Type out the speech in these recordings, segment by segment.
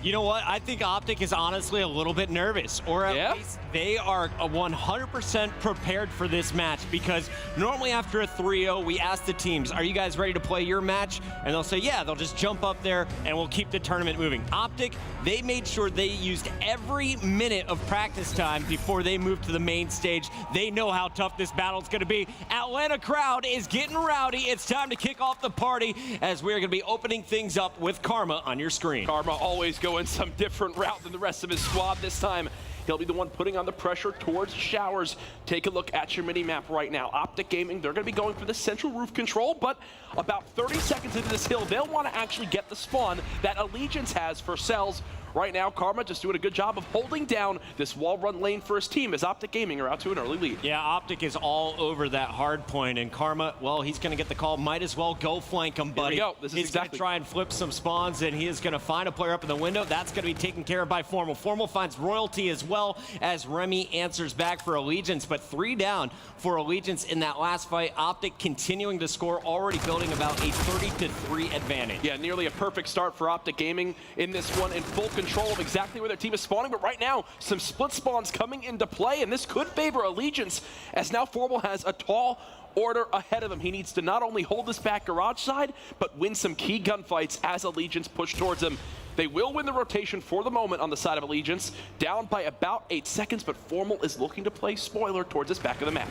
You know what? I think Optic is honestly a little bit nervous, or at least they are 100% prepared for this match, because normally after a 3-0, we ask the teams, are you guys ready to play your match? And they'll say, yeah, they'll just jump up there and we'll keep the tournament moving. Optic, they made sure they used every minute of practice time before they moved to the main stage. They know how tough this battle is going to be. Atlanta crowd is getting rowdy. It's time to kick off the party as we're going to be opening things up with Karma on your screen. Karma always going some different route than the rest of his squad. This time, he'll be the one putting on the pressure towards Showers. Take a look at your mini-map right now. Optic Gaming, they're going to be going for the central roof control, but about 30 seconds into this hill, they'll want to actually get the spawn that Allegiance has for cells. Right now, Karma just doing a good job of holding down this wall run lane for his team as Optic Gaming are out to an early lead. Yeah, Optic is all over that hard point, and Karma, well, he's going to get the call. Might as well go flank him, buddy. Here we go. This is he's going to try and flip some spawns, and he is going to find a player up in the window. That's going to be taken care of by Formal. Formal finds Royalty as well as Remy answers back for Allegiance, but 3 down for Allegiance in that last fight. Optic continuing to score, already building about a 30-3 advantage. Yeah, nearly a perfect start for Optic Gaming in this one, in full control of exactly where their team is spawning, but right now, some split spawns coming into play, and this could favor Allegiance, as now Formal has a tall order ahead of him. He needs to not only hold this back garage side, but win some key gunfights as Allegiance push towards him. They will win the rotation for the moment on the side of Allegiance, down by about 8 seconds, but Formal is looking to play spoiler towards this back of the map.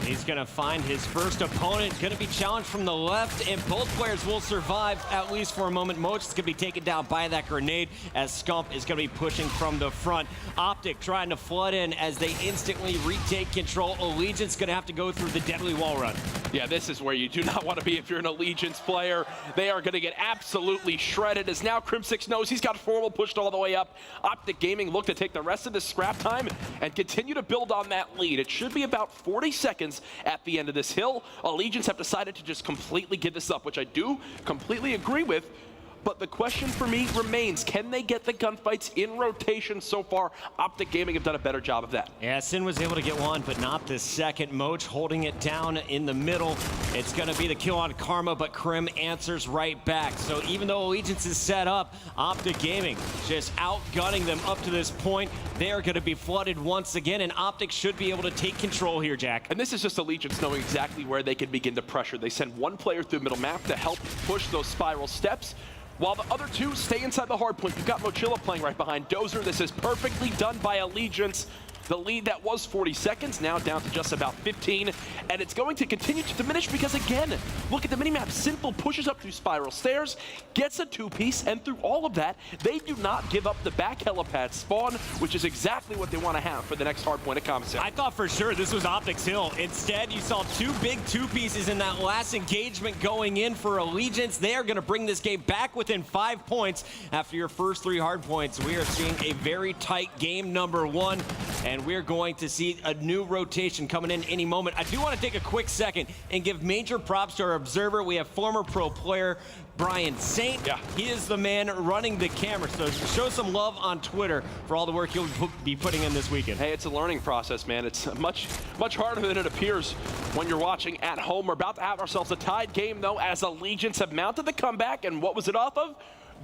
He's going to find his first opponent, going to be challenged from the left, and both players will survive, at least for a moment. Moch is going to be taken down by that grenade, as Scump is going to be pushing from the front. Optic trying to flood in as they instantly retake control. Allegiance going to have to go through the deadly wall run. Yeah, this is where you do not want to be if you're an Allegiance player. They are going to get absolutely shredded, as now Crim6 knows he's got Formal pushed all the way up. Optic Gaming look to take the rest of this scrap time and continue to build on that lead. It should be about 40 seconds at the end of this hill. Allegiance have decided to just completely give this up, which I do completely agree with. But the question for me remains, can they get the gunfights in rotation? So far, Optic Gaming have done a better job of that. Yeah, Sin was able to get one, but not the second. Moch holding it down in the middle. It's going to be the kill on Karma, but Krim answers right back. So even though Allegiance is set up, Optic Gaming just outgunning them up to this point. They are going to be flooded once again, and Optic should be able to take control here, Jack. And this is just Allegiance knowing exactly where they can begin to pressure. They send one player through the middle map to help push those spiral steps, while the other two stay inside the hard point. You've got Mochilla playing right behind Dozer. This is perfectly done by Allegiance. The lead that was 40 seconds, now down to just about 15, and it's going to continue to diminish because, again, look at the minimap. Simple pushes up through spiral stairs, gets a 2-piece, and through all of that, they do not give up the back helipad spawn, which is exactly what they want to have for the next hard point at Commissary. I thought for sure this was Optic's hill. Instead, you saw 2 big 2-pieces in that last engagement going in for Allegiance. They are going to bring this game back within 5 points. After your first 3 hard points, we are seeing a very tight game number 1. And we're going to see a new rotation coming in any moment. I do want to take a quick second and give major props to our observer. We have former pro player Brian Saint. Yeah. He is the man running the camera, so show some love on Twitter for all the work he'll be putting in this weekend. Hey, it's a learning process, man. It's much harder than it appears when you're watching at home. We're about to have ourselves a tied game, though, as Allegiance have mounted the comeback, and what was it off of?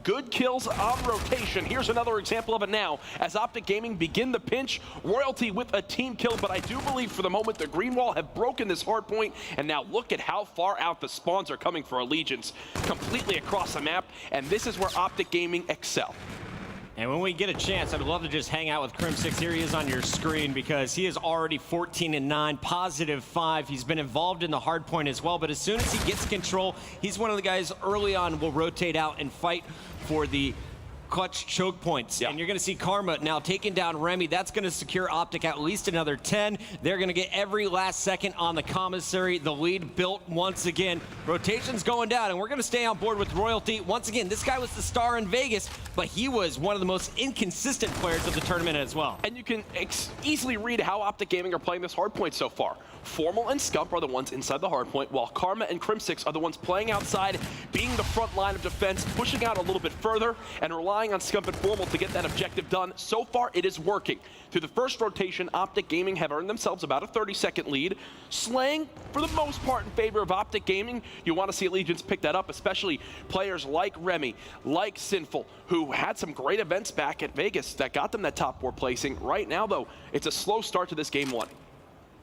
Good kills on rotation. Here's another example of it now, as Optic Gaming begin the pinch. Royalty with a team kill, but I do believe for the moment the green wall have broken this hard point, and now look at how far out the spawns are coming for Allegiance. Completely across the map, and this is where Optic Gaming excel. And when we get a chance, I'd love to just hang out with Crim6. Here he is on your screen, because he is already 14-9, +5. He's been involved in the hard point as well, but as soon as he gets control, he's one of the guys early on will rotate out and fight for the clutch choke points. And you're going to see Karma now taking down Remy. That's going to secure Optic at least another 10. They're going to get every last second on the commissary. The lead built once again. Rotation's going down, and we're going to stay on board with Royalty. Once again, this guy was the star in Vegas, but he was one of the most inconsistent players of the tournament as well. And you can easily read how Optic Gaming are playing this hard point so far. Formal and Scump are the ones inside the hard point, while Karma and Crim6 are the ones playing outside, being the front line of defense, pushing out a little bit further, and relying relying on Scump and Formal to get that objective done. So far, it is working. Through the first rotation, Optic Gaming have earned themselves about a 30-second lead. Slaying, for the most part, in favor of Optic Gaming. You want to see Allegiance pick that up, especially players like Remy, like Sinful, who had some great events back at Vegas that got them that top 4 placing. Right now, though, it's a slow start to this game 1.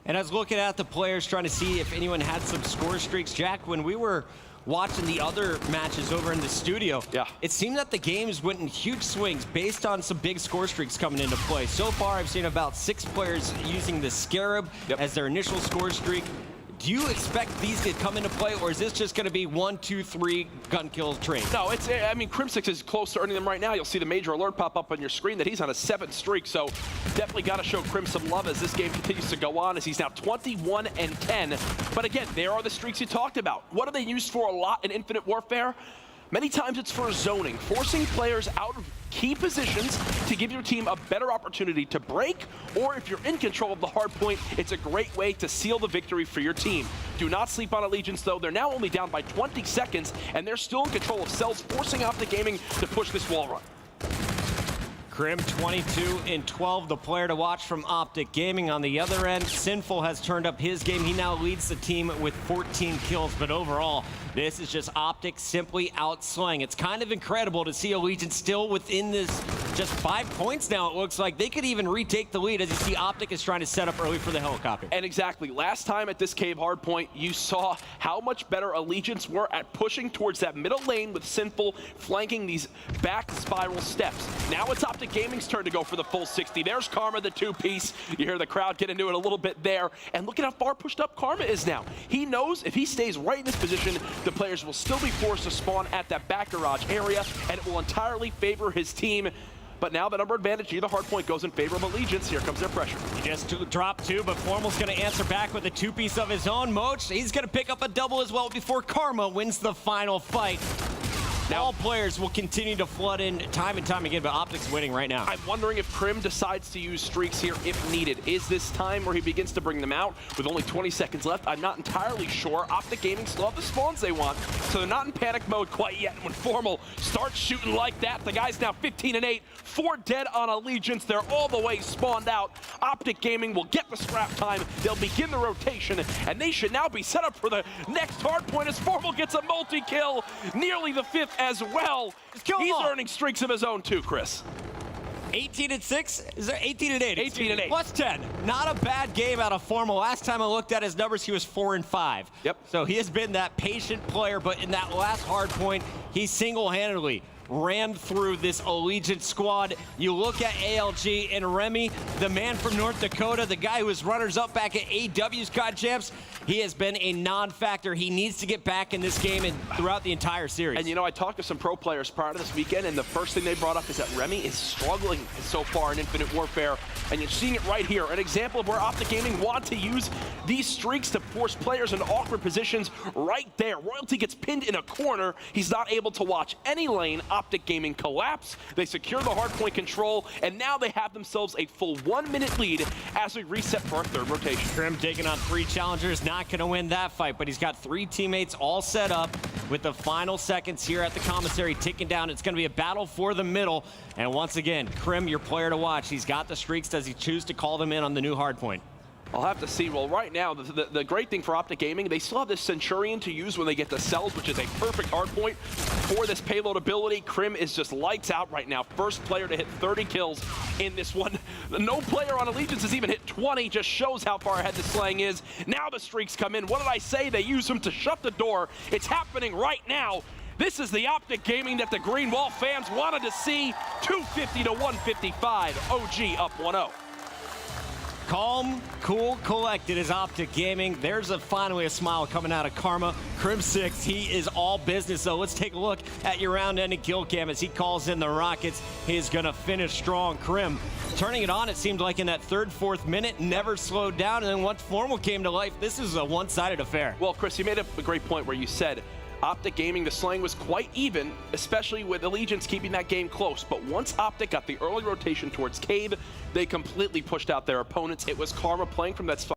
And I was looking at the players trying to see if anyone had some score streaks. Jack, when we were watching the other matches over in the studio, it seemed that the games went in huge swings based on some big score streaks coming into play. So far, I've seen about 6 players using the Scarab as their initial score streak. Do you expect these to come into play, or is this just going to be 1, 2, 3 gun kill trade? No, I mean, Crim6 is close to earning them right now. You'll see the major alert pop up on your screen that he's on a 7th streak, so definitely got to show Crim some love as this game continues to go on, as he's now 21-10. But again, there are the streaks you talked about. What are they used for a lot in Infinite Warfare? Many times it's for zoning, forcing players out of key positions to give your team a better opportunity to break, or if you're in control of the hard point, it's a great way to seal the victory for your team. Do not sleep on Allegiance, though. They're now only down by 20 seconds, and they're still in control of cells, forcing Optic Gaming to push this wall run. Crim 22-12, the player to watch from Optic Gaming. On the other end, Sinful has turned up his game. He now leads the team with 14 kills, but overall, this is just Optic simply outslaying. It's kind of incredible to see Allegiance still within this just 5 points now. It looks like they could even retake the lead, as you see Optic is trying to set up early for the helicopter. And exactly, last time at this cave hardpoint, you saw how much better Allegiance were at pushing towards that middle lane with Sinful flanking these back spiral steps. Now it's Optic Gaming's turn to go for the full 60. There's Karma, the 2-piece. You hear the crowd get into it a little bit there. And look at how far pushed up Karma is now. He knows if he stays right in this position, the players will still be forced to spawn at that back garage area, and it will entirely favor his team. But now the number advantage near the hard point goes in favor of Allegiance. Here comes their pressure. He just dropped 2, but Formal's going to answer back with a 2-piece of his own. Moch, he's going to pick up a double as well before Karma wins the final fight. Now, all players will continue to flood in time and time again, but Optic's winning right now. I'm wondering if Crim decides to use streaks here if needed. Is this time where he begins to bring them out with only 20 seconds left? I'm not entirely sure. Optic Gaming still have the spawns they want, so they're not in panic mode quite yet. And when Formal starts shooting like that, the guy's now 15-8, 4 dead on Allegiance. They're all the way spawned out. Optic Gaming will get the scrap time. They'll begin the rotation, and they should now be set up for the next hard point as Formal gets a multi-kill, nearly the 5th as well. He's earning streaks of his own too, Chris. 18-6? Is there 18-8? 18-8. Plus 10. Not a bad game out of Formal. Last time I looked at his numbers, he was 4-5. Yep. So he has been that patient player, but in that last hard point, he single-handedly ran through this Allegiance squad. You look at ALG and Remy, the man from North Dakota, the guy who was runners-up back at AW's COD Champs. He has been a non-factor. He needs to get back in this game and throughout the entire series. And you know, I talked to some pro players prior to this weekend, and the first thing they brought up is that Remy is struggling so far in Infinite Warfare, and you're seeing it right here. An example of where Optic Gaming want to use these streaks to force players into awkward positions right there. Royalty gets pinned in a corner. He's not able to watch any lane. Optic Gaming collapse. They secure the hardpoint control, and now they have themselves a full 1-minute lead as we reset for our 3rd rotation. Crim taking on 3 challengers, not going to win that fight, but he's got 3 teammates all set up with the final seconds here at the commissary ticking down. It's going to be a battle for the middle, and once again, Crim, your player to watch. He's got the streaks. Does he choose to call them in on the new hardpoint? I'll have to see. Well, right now, the great thing for Optic Gaming, they still have this Centurion to use when they get the cells, which is a perfect hardpoint for this payload ability. Crim is just lights out right now. First player to hit 30 kills in this one. No player on Allegiance has even hit 20, just shows how far ahead the slaying is. Now the streaks come in. What did I say? They use them to shut the door. It's happening right now. This is the Optic Gaming that the Green Wall fans wanted to see. 250 to 155. OG up 1-0. Calm, cool, collected is Optic Gaming. There's finally a smile coming out of Karma. Crim6, he is all business, so let's take a look at your round-ending kill cam as he calls in the Rockets. He is going to finish strong. Crim turning it on, it seemed like in that 3rd, 4th minute, never slowed down, and then once Formal came to life, this is a one-sided affair. Well, Chris, you made a great point where you said Optic Gaming, the slaying was quite even, especially with Allegiance keeping that game close. But once Optic got the early rotation towards Cave, they completely pushed out their opponents. It was Karma playing from that spot.